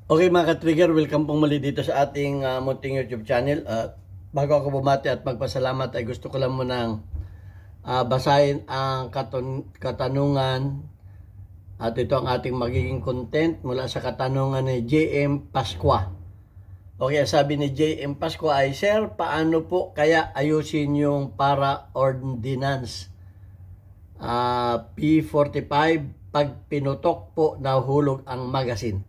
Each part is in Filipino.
Okay mga ka-trigger, welcome pong muli dito sa ating munting YouTube channel. Bago ako bumati at magpasalamat ay gusto ko lang munang basahin ang katanungan at ito ang ating magiging content mula sa katanungan ni JM Pasqua. Okay, sabi ni JM Pasqua ay, Sir, paano po kaya ayusin yung para ordinance P45 pag pinutok po nahulog ang magazine?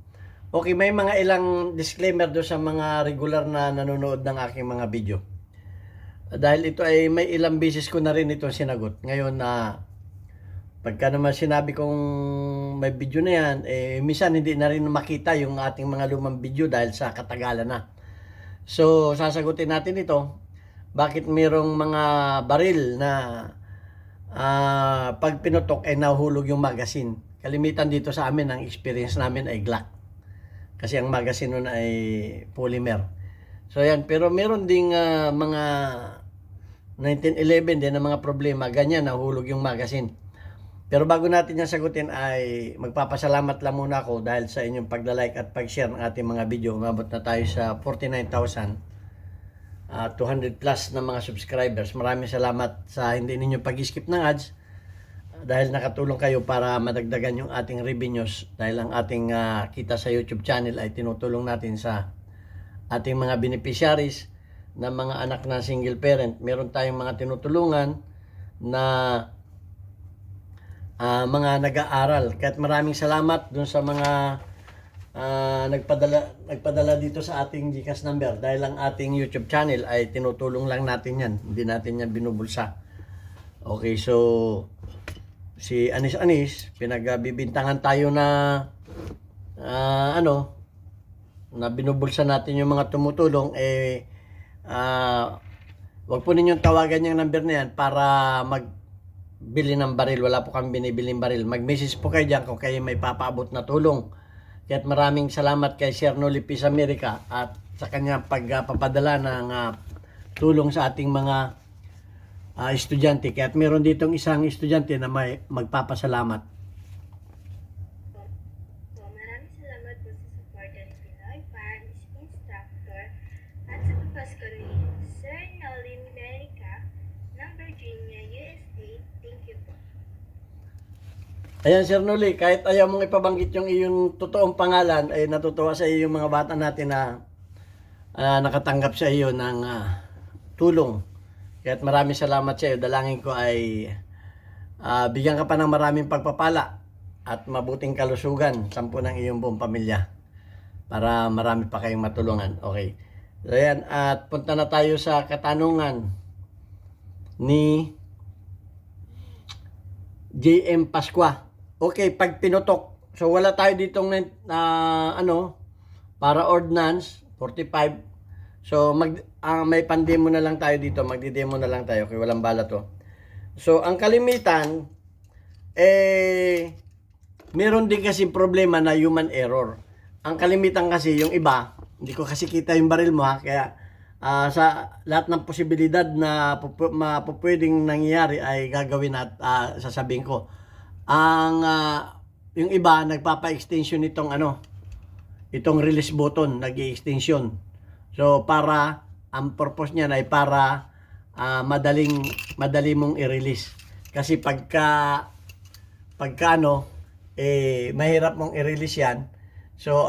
Okay, may mga ilang disclaimer do sa mga regular na nanonood ng aking mga video. Dahil ito ay may ilang beses ko na rin ito sinagot. Ngayon na pagka naman sinabi kong may video na yan, minsan hindi na rin makita yung ating mga lumang video dahil sa katagalan na. So, sasagutin natin ito. Bakit mayroong mga baril na pag pinutok ay nahulog yung magazine? Kalimitan dito sa amin, ang experience namin ay Glock. Kasi ang magazine nun ay polymer. So yan, pero meron ding mga 1911 din na mga problema, ganyan nahulog yung magazine. Pero bago natin yan sagutin ay magpapasalamat lang muna ako dahil sa inyong pagla-like at pag-share ng ating mga video. Umabot na tayo sa 49,200 plus na mga subscribers. Maraming salamat sa hindi ninyo pag-skip ng ads. Dahil nakatulong kayo para madagdagan yung ating revenues dahil ang ating kita sa YouTube channel ay tinutulong natin sa ating mga beneficiaries na mga anak na single parent. Meron tayong mga tinutulungan na mga nag-aaral. Kahit maraming salamat dun sa mga nagpadala dito sa ating GCash number dahil ang ating YouTube channel ay tinutulong lang natin yan. Hindi natin yan binubulsa. Okay, so si Anis, pinagbibintangan tayo na na binubulsa natin yung mga tumutulong, wag po ninyong tawagan yung number na yan para magbili ng baril. Wala po kami binibiling baril. Mag-message po kayo dyan kung kayo may papaabot na tulong. Kaya't maraming salamat kay Sir Noli Peace America at sa kanyang pagpapadala ng tulong sa ating mga estudyante. Kaya meron ditong isang estudyante na may magpapasalamat. Maraming salamat po sa suporta ni Pinoy Farms Instructor at sa papasko ni Sir Noli Merica ng Virginia, USA. Thank you po. Ayan, Sir Noli, kahit ayaw mong ipabanggit yung iyong totoong pangalan, ay natutuwa sa iyo yung mga bata natin na nakatanggap sa iyo ng tulong. Kaya't maraming salamat sa iyo. Dalangin ko ay bigyan ka pa ng maraming pagpapala at mabuting kalusugan sa ng iyong buong pamilya para marami pa kayong matulungan. Okay. So yan, at punta na tayo sa katanungan ni JM Pasqua. Okay, pag pinutok. So wala tayo ditong para ordinance 45. So may pandemo na lang tayo dito, magdi-demo na lang tayo, okay, walang bala to. So ang kalimitan meron din kasi problema na human error. Ang kalimitan kasi yung iba, hindi ko kasi kita yung baril mo ha, kaya sa lahat ng posibilidad na pwedeng nangyayari ay gagawin at sasabihin ko. Ang yung iba nagpapa-extension itong release button, nag-i-extension. So para ang purpose niyan ay para madali mong i-release. Kasi pagka mahirap mong i-release yan. So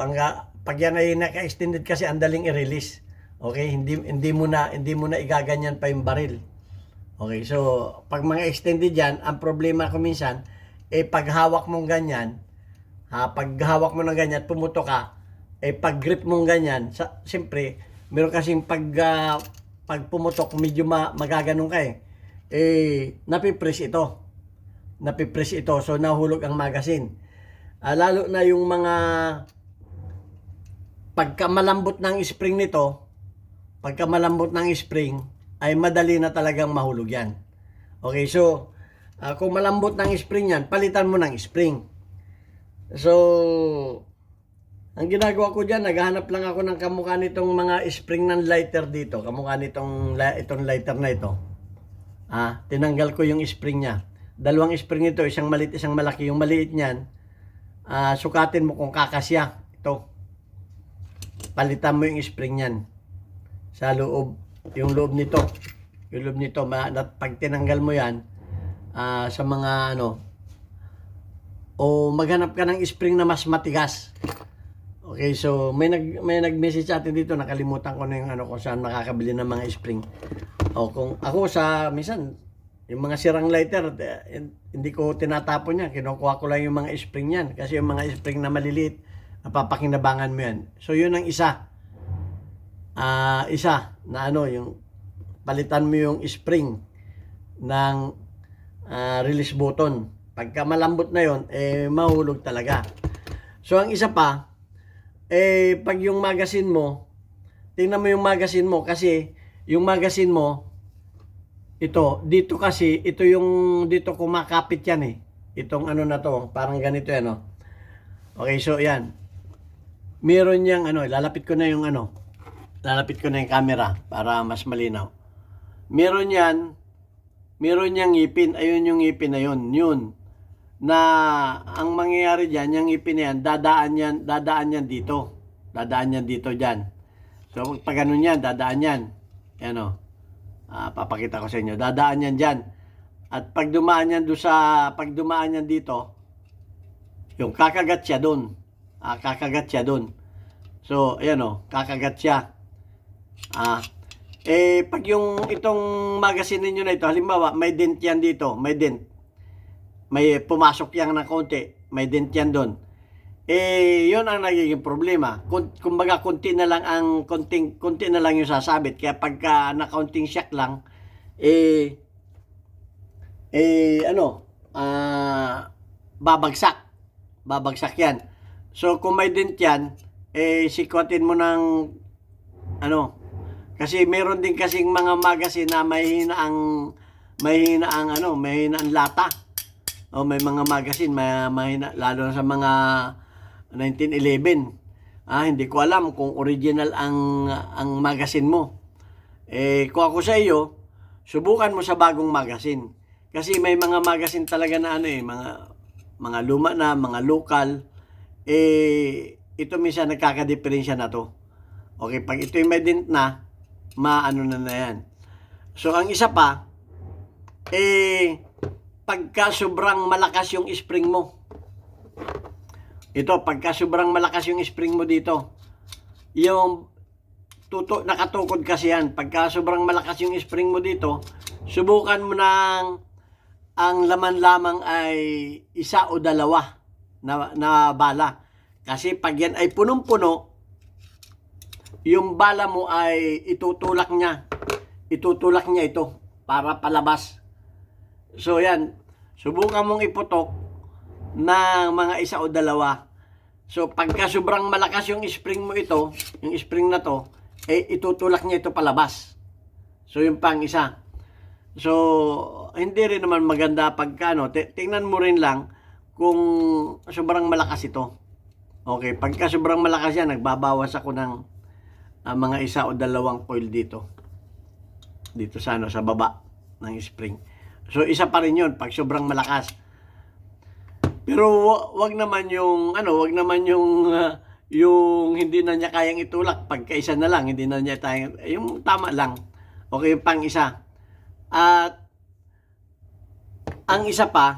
pag yan ay naka-extended kasi ang daling i-release. Okay, hindi mo na igaganyan pa yung baril. Okay, so pag mga extended yan, ang problema ko minsan pag hawak mong ganyan, pag hawak mo ng ganyan, pumuto ka, pag grip mong ganyan, siyempre meron kasing pag pumutok medyo magaganong ka napipress ito, so nahulog ang magazine. Lalo na yung mga pagka malambot ng spring ay madali na talagang mahulog yan. Okay, so kung malambot ng spring yan, palitan mo ng spring. So ang ginagawa ko dyan, naghahanap lang ako ng kamukha nitong mga spring ng lighter dito. Kamukha itong lighter na ito. Tinanggal ko yung spring niya. Dalawang spring ito, isang maliit, isang malaki. Yung maliit niyan, sukatin mo kung kakasya. Ito. palitan mo yung spring niyan sa loob, yung loob nito. Yung loob nito, pag tinanggal mo yan, sa mga ano, o maghanap ka ng spring na mas matigas. Okay, so may nag-message sa atin dito, nakalimutan ko na yung ano kung saan makakabili ng mga spring. O kung ako minsan, yung mga sirang lighter, hindi ko tinatapon yan. Kinukuha ko lang yung mga spring yan. Kasi yung mga spring na maliliit, napapakinabangan mo yan. So yun ang isa. Isa na ano, yung palitan mo yung spring ng release button. Pagka malambot na yon, mahulog talaga. So ang isa pa, pag yung magazine mo, tingnan mo yung magazine mo kasi yung magazine mo, dito kasi, dito kumakapit yan eh. Itong ano na to, parang ganito yan oh. Okay, so yan. Meron yang lalapit ko na yung camera para mas malinaw. Meron yang ngipin, ayun yung ngipin na yun. Na ang mangyayari diyan, yung ngipin na yan, dadaan yan dito. Dadaan yan dito diyan. So pag ganun yan, dadaan yan. Yan oh. Papakita ko sa inyo. Dadaan yan diyan. At pag dumaan yan dito, yung kakagat siya doon. Kakagat siya doon. So, ayan oh, kakagat siya. Pag itong magazine ninyo na ito, halimbawa, may dent yan dito, may dent. May pumasok yan ng konti, may dent yan doon. Yun ang nagiging problema. Kumbaga, konti na lang yung sasabit. Kaya pagka na-counting shock lang, babagsak. Babagsak yan. So, kung may dent yan, sikwatin mo ng, kasi meron din kasing mga magazine na mahina ang lata. O may mga magazine mahina, lalo na sa mga 1911. Hindi ko alam kung original ang magazine mo. Kung ako sa iyo, subukan mo sa bagong magazine. Kasi may mga magazine talaga na mga luma na, mga local. Ito minsan nagkakadiferensya na to. Okay, pag ito yung may dent na, na yan. So, ang isa pa, pagka sobrang malakas yung spring mo. Pagka sobrang malakas yung spring mo dito, yung nakatukod kasi yan. Pagka sobrang malakas yung spring mo dito, subukan mo ang laman lamang ay 1 o 2 na bala. Kasi pag yan ay punong-puno, yung bala mo ay itutulak niya ito para palabas. So yan, subukan mong iputok ng mga 1 o 2. So pagka sobrang malakas yung spring mo yung spring na to, itutulak niya ito palabas. So yung pang isa. So hindi rin naman maganda pagka tingnan mo rin lang kung sobrang malakas ito. Okay, pagka sobrang malakas yan, nagbabawas ako ng mga 1 o 2 coil dito sa sa baba ng spring. So isa pa rin 'yon pag sobrang malakas. Pero wag naman yung yung hindi na niya kayang itulak pagka isa na lang, hindi na niya yung tama lang. Okay, yung pang isa. At ang isa pa,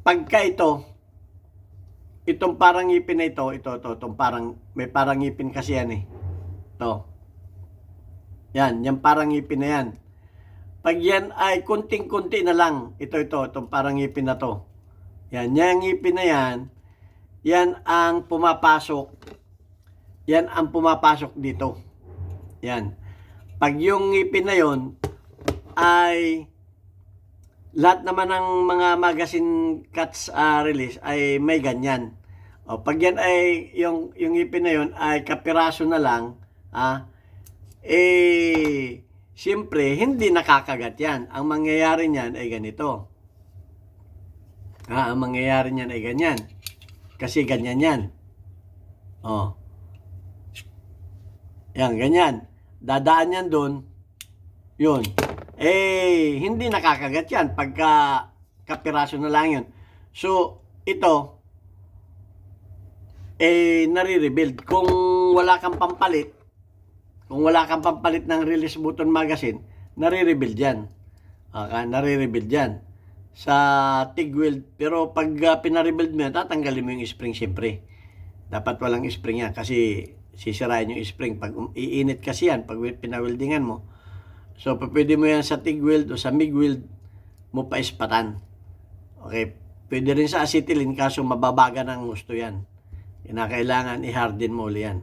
pagka itong parang ngipin na itong parang, may parang ngipin kasi yan eh. Yan parang ngipin na yan. Pag yan ay kunting-kunti na lang, itong parang ngipin na to. Yan, yung ngipin na yan ang pumapasok. Yan ang pumapasok dito. Yan. Pag yung ngipin na yon ay lahat naman ng mga magazine cuts release ay may ganyan. Pag yan ay yung ngipin na yon ay kapiraso na lang, siyempre hindi nakakagat yan. Ang mangyayari niyan ay ganito. Ang mangyayari niyan ay ganyan. Kasi ganyan yan. Yan, ganyan. Dadaan yan doon. Yun. Hindi nakakagat yan pagka kapiraso na lang yun. So, ito, nare-rebuild. Kung wala kang pampalit, ng release button magazine, nare-rebuild yan. Okay, nare-rebuild yan sa TIG weld. Pero pag pina-rebuild mo yan, tatanggalin mo yung spring siyempre. Dapat walang spring yan kasi sisirain yung spring. Pag iinit kasi yan, pag pinaweldingan mo. So, pwede mo yan sa TIG weld o sa MIG weld mo paispatan. Okay, pwede rin sa acetylene kaso mababaga ng gusto yan. Kinakailangan i-harden mo ulit yan.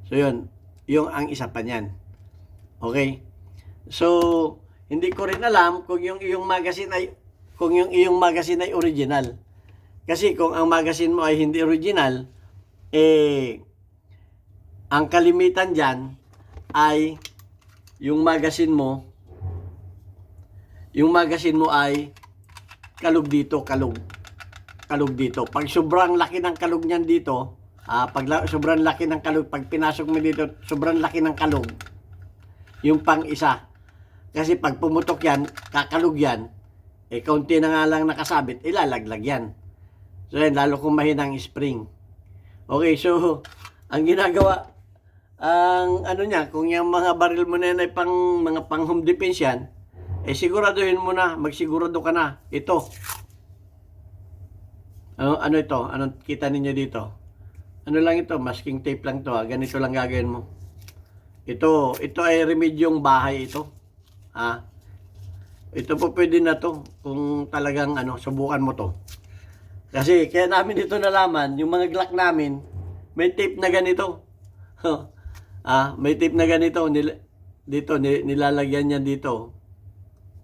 So, yun. Yung ang isa pa niyan. Okay? So, hindi ko rin alam kung yung iyong magazine ay original. Kasi kung ang magazine mo ay hindi original, ang kalimitan diyan ay yung magazine mo ay kalug dito, kalug dito. Pag sobrang laki ng kalug niyan dito, sobrang laki ng kalug, pag pinasok mo dito, sobrang laki ng kalug, yung pang isa. Kasi pag pumutok yan, kakalug yan, kaunti na nga lang nakasabit, ilalaglag yan. So yan, lalo kung mahinang spring. Okay, so, ang ginagawa, kung yung mga baril mo na yan ay mga pang home defense yan, siguraduhin mo na, magsigurado ka na. Ito. Ano ito? Anong kita ninyo dito? Ano lang ito? Masking tape lang to. Ganito lang gagawin mo. Ito ay remedyong bahay ito. Ito po pwede na to kung talagang subukan mo to. Kasi kaya namin ito nalaman, yung mga Glock namin, may tape na ganito. May tape na ganito. Nilalagyan niya dito.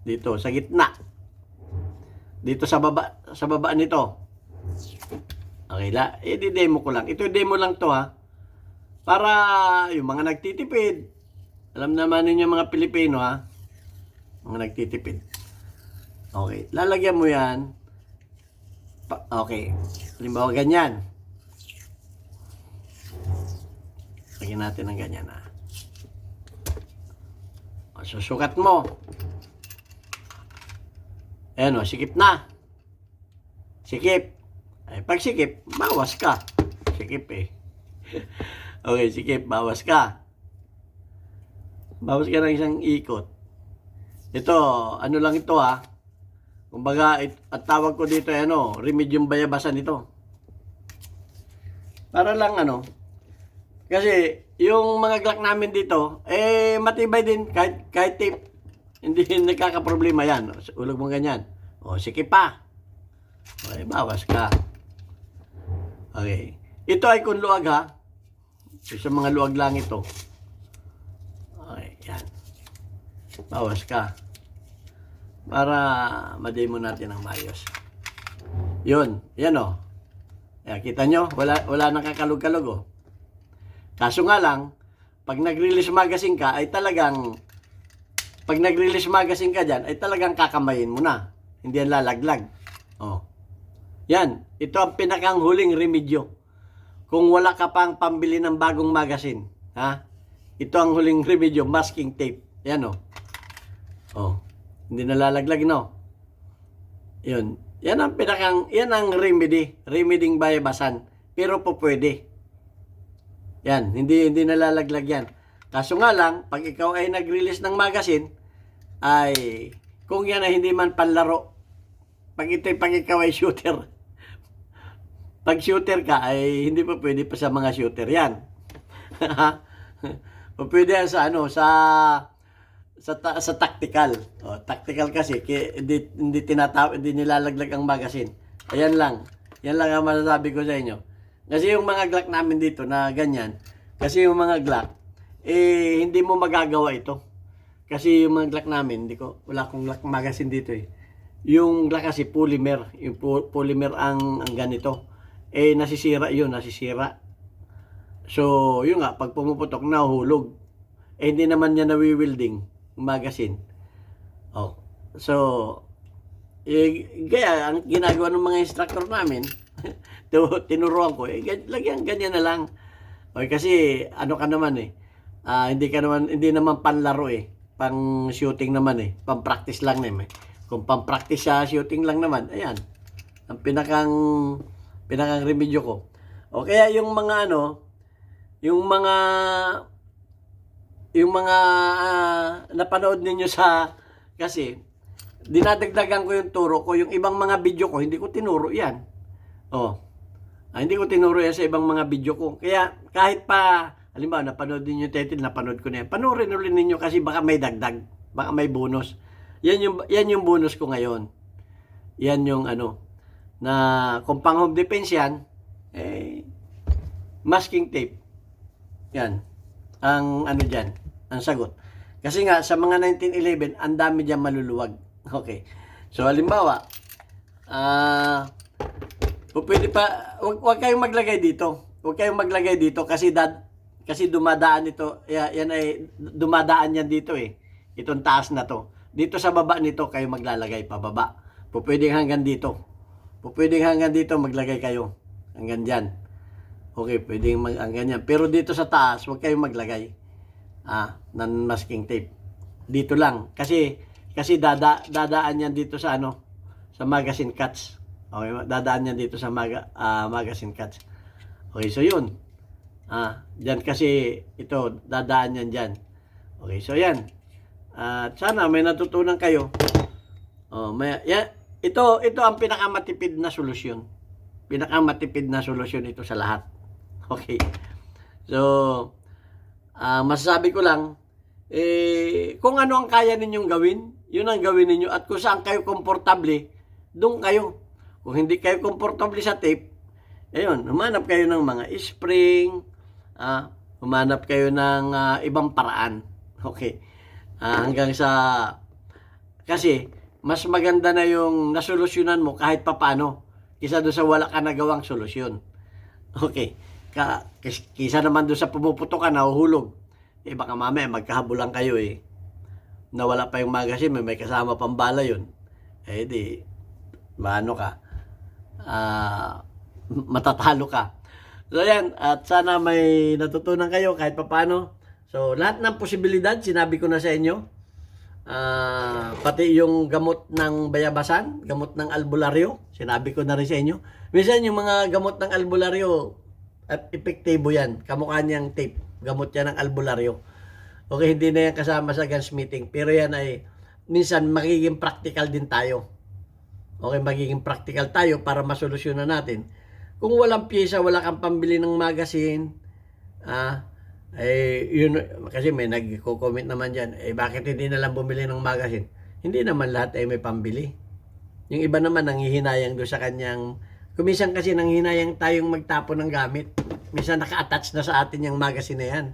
Dito, sa gitna. Dito sa baba nito. Okay, i-demo ko lang. Ito demo lang to para yung mga nagtitipid. Alam naman ninyo mga Pilipino mga nagtitipid. Okay, lalagyan mo yan. Okay, halimbawa ganyan. Lagyan natin ng ganyan susukat mo. Ayan sikip na. Sikip. Pag sikip, bawas ka. Sikip Okay, sikip, bawas ka. Bawas ka ng isang ikot. Ito, ano lang ito Kumbaga, at tawag ko dito remedyong bayabasan ito. Para lang kasi yung mga Glock namin dito, matibay din kahit tape. Hindi nagkakaproblema yan. Ulog mo ganyan. Sikip pa. Okay, bawas ka. Okay. Ito ay kung luwag sa mga luwag lang ito. Okay, yan. Bawas ka. Para ma-demo natin ang maayos. Yun. Yan Ayan, kita nyo? Wala nang kakalog-kalog Kaso nga lang, pag nag-release magazine ka, ay talagang dyan, ay talagang kakamayin mo na. Hindi yan lalaglag. Yan. Ito ang pinakang huling remedyo. Kung wala ka pang pambili ng bagong magazine, ito ang huling remedyo, masking tape. Yan hindi nalalaglag Yun. Yan ang remedying bayabasan. Pero po pwede. Yan, hindi nalalaglag yan. Kaso nga lang, pag ikaw ay nag-release ng magazine, ay kung yan ay hindi man panlaro, pag ikaw ay shooter, pag shooter ka, ay hindi pa pwede pa sa mga shooter yan. O pwede yan sa tactical. Tactical kasi, hindi nilalaglag ang magazine. Ayan lang. Yan lang ang masasabi ko sa inyo. Kasi yung mga Glock namin dito na ganyan, kasi yung mga Glock, hindi mo magagawa ito. Kasi yung mga Glock namin, wala akong Glock magazine dito Yung Glock kasi polymer, yung polymer ang ganito. Nasisira. So, yun nga, pag pumuputok, nahuhulog. Hindi naman niya nawi-welding, magazine. So, kaya ang ginagawa ng mga instructor namin, tinuruan ko, lagyan ganyan na lang. Kasi ka naman hindi naman panlaro pang shooting naman pang practice lang Kung pang practice sa shooting lang naman, ayan, ang pinakang remedyo ko. O kaya yung mga ano, yung mga napanood ninyo sa, kasi dinadagdagan ko yung turo ko, yung ibang mga video ko hindi ko tinuro yan. Oh. Hindi ko tinuro yan sa ibang mga video ko. Kaya kahit pa halimbawa napanood niyo yung title, napanood ko na yan. Panoorin ulit ninyo kasi baka may dagdag, baka may bonus. Yan yung bonus ko ngayon. Yan yung ano na kung pang home defense yan, masking tape. Yan. Ang ano diyan, ang sagot. Kasi nga sa mga 1911, ang dami diyan maluluwag. Okay. So halimbawa, pwede pa wag kayong maglagay dito. Wag kayong maglagay dito kasi dumadaan ito. Yan ay dumadaan yan dito eh. Itong taas na to. Dito sa baba nito kayo maglalagay pababa. Pwedeng hanggang dito. Pwedeng hanggang dito maglagay kayo. Hanggang diyan. Okay, pwedeng hanggang yan. Pero dito sa taas, wag kayong maglagay ng masking tape. Dito lang kasi dadaan yan dito sa ano, sa magazine cuts. Okay, dadaan yan dito sa magazine cuts. Okay, so yun. Diyan kasi ito dadaan yan diyan. Okay, so yan. Sana may natutunan kayo. Ito ang pinakamatipid na solusyon. Pinakamatipid na solusyon ito sa lahat. Okay. So, masasabi ko lang, kung ano ang kaya ninyong gawin, yun ang gawin ninyo. At kung saan kayo komportable, doon kayo. Kung hindi kayo komportable sa tape, ayun, humanap kayo ng mga spring, humanap kayo ng ibang paraan. Okay. Hanggang sa, kasi, mas maganda na yung nasolusyonan mo kahit papano, kisa doon sa wala ka nagawang solusyon. Okay. Kisa naman doon sa pumuputok ka, nahuhulog. Baka mamaya magkahabulan kayo nawala pa yung magazine, may kasama pang bala yun. Di, maano ka, matatalo ka. So yan, at sana may natutunan kayo kahit papano. So lahat ng posibilidad, sinabi ko na sa inyo. Pati yung gamot ng bayabasan, gamot ng albularyo, sinabi ko na rin sa inyo. Minsan yung mga gamot ng albularyo, at epektibo yan. Kamukha niyang tape. Gamot yan ng albularyo. Okay, hindi na yan kasama sa gunsmithing. Pero yan ay, minsan magiging practical din tayo. Okay, magiging practical tayo para masolusyonan natin. Kung walang pyesa, wala kang pambili ng magazine, yun, kasi may nagko-comment naman dyan, bakit hindi na lang bumili ng magazine? Hindi naman lahat ay may pambili. Yung iba naman nanghihinayang doon sa kanyang, kumisan kasi nanghihinayang tayong magtapon ng gamit. Minsan naka-attach na sa atin yung magazine na yan.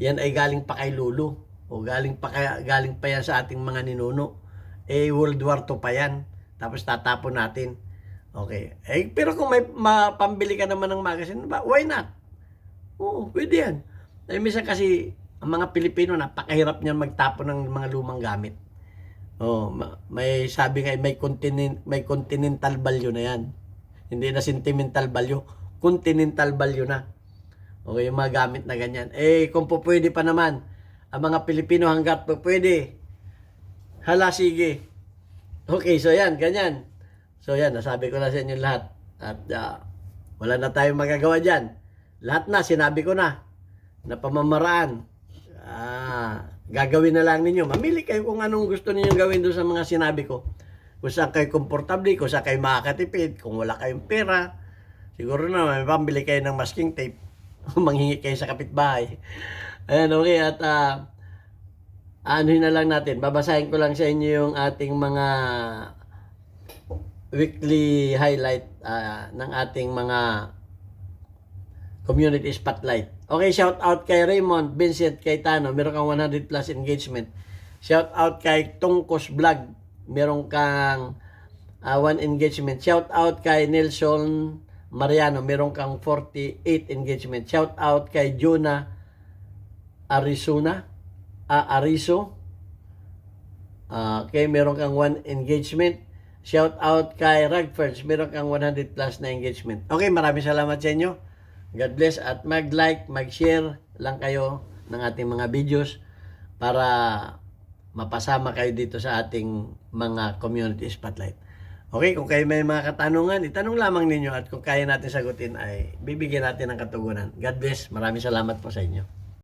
Yan ay galing pa kay Lulu. O galing pa yan sa ating mga ninuno. World War II pa yan. Tapos tatapon natin. Okay. Pero kung may pambili ka naman ng magazine, why not? Oo, pwede yan. Minsan kasi, ang mga Pilipino, napakahirap niyan magtapon ng mga lumang gamit. May sabi nga, may continental value na yan. Hindi na sentimental value. Continental value na. Okay, yung mga gamit na ganyan. Kung po pwede pa naman, ang mga Pilipino hanggat po pwede, hala sige. Okay, so yan, ganyan. So yan, nasabi ko na sa inyo lahat. At wala na tayong magagawa dyan. Lahat na, sinabi ko na pamamaraan. Gagawin na lang ninyo. Mamili kayo kung anong gusto ninyong gawin doon sa mga sinabi ko. Kung saan kayo komportable, kung saan kayo makakatipid, kung wala kayong pera, siguro na may pambili kayo ng masking tape. Manghingi kayo sa kapitbahay. Ayan, okay. At anuhin na lang natin. Babasahin ko lang sa inyo yung ating mga weekly highlight ng ating mga community spotlight. Okay, shout out kay Raymond Vincent Cayetano, meron kang 100 plus engagement. Shout out kay Tungkos Vlog, meron kang 1 engagement. Shout out kay Nelson Mariano, meron kang 48 engagement. Shout out kay Jonah Ariso. Okay, meron kang 1 engagement. Shout out kay Ragford, meron kang 100 plus na engagement. Okay, maraming salamat sa inyo. God bless at mag-like, mag-share lang kayo ng ating mga videos para mapasama kayo dito sa ating mga community spotlight. Okay, kung kayo may mga katanungan, itanong lamang ninyo at kung kaya natin sagutin ay bibigyan natin ng katugunan. God bless. Maraming salamat po sa inyo.